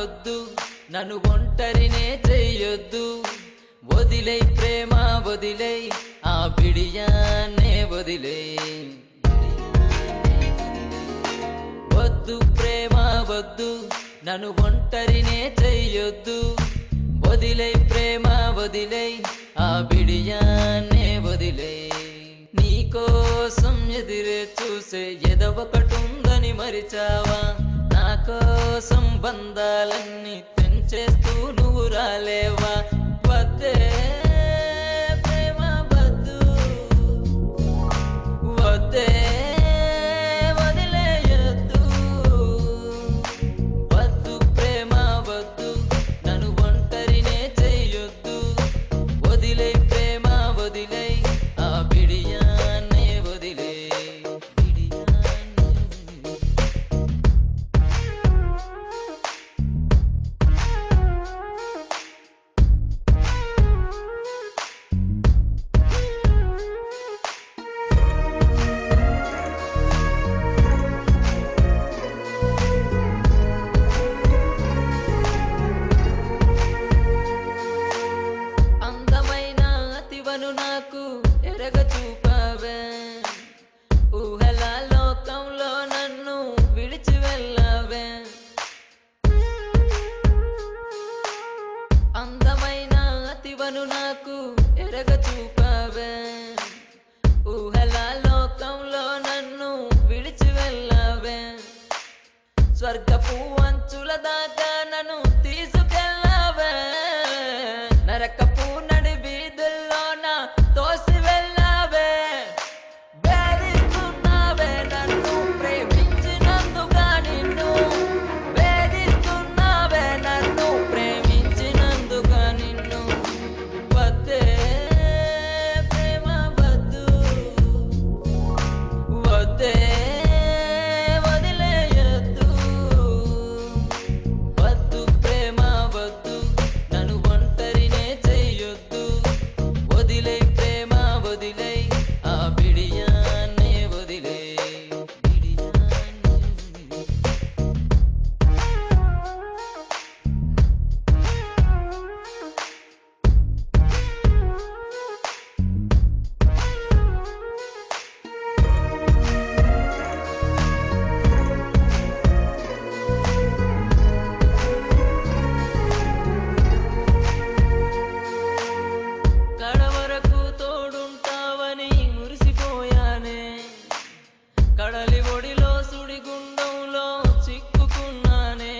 వద్దు నన్ను ఒంటరినే చెయ్యొద్దు వదిలై ప్రేమ వదిలై ఆ బిడియాన్నే వదిలై వద్దు ప్రేమ వద్దు నన్ను ఒంటరినే చెయ్యొద్దు వదిలై ప్రేమ వదిలై ఆ బిడియాన్నే వదిలై నీకోసం ఎదురే చూసే ఎదవకటుందని మరిచావా నా కోసం బంధాలన్నీ తెంచేస్తూ నువ్వు రాలేవా వద్దే ప్రేమ వద్దు వద్దే వదిలేయొద్దు వద్దు ప్రేమ వద్దు నన్ను ఒంటరినే చెయ్యొద్దు వదిలై ప్రేమ వదిలై ఆ బిడియాన్నే వదిలై అందమైన అతివను నాకు ఎరగ చూపావే ఊహల లోకంలో నన్ను విడిచి వెళ్ళావే అందమైన అతివను నాకు ఎరగ చూపావే ఊహల లోకంలో నన్ను విడిచి వెళ్ళావే స్వర్గపు అంచుల దాకా నన్ను తీసుకెళ్ళావే నరకపు నడి వీధుల్లోన తోసి వెళ్ళావే వేధిస్తున్నావే నన్ను ప్రేమించినందుగా నిన్ను వేధిస్తున్నావే నన్ను ప్రేమించినందుగా నిన్ను వద్దే ప్రేమ వద్దు వద్దే వదిలేయొద్దు వద్దు ప్రేమ వద్దు నన్ను ఒంటరినే చెయ్యొద్దు వదిలై ప్రేమ వదిలై ఆ బిడియాన్నే వదిలై కడవరకు తోడుంటావని మురిసిపోయానే కడలి ఒడిలో సుడిగుండంలో చిక్కుకున్నానే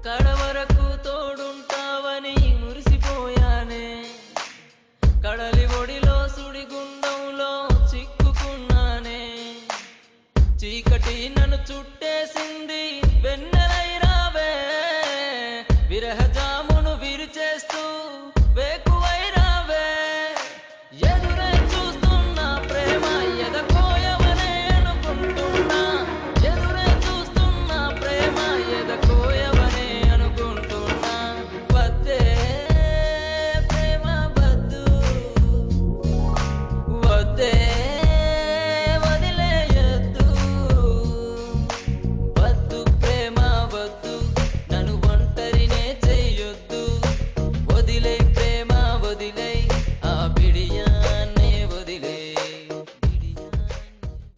కడవరకు తోడుంటావని మురిసిపోయానే కడలి ఒడిలో సుడిగుండంలో చిక్కుకున్నానే చీకటి నన్ను చుట్టేసింది వెన్నెలై రావే విరహ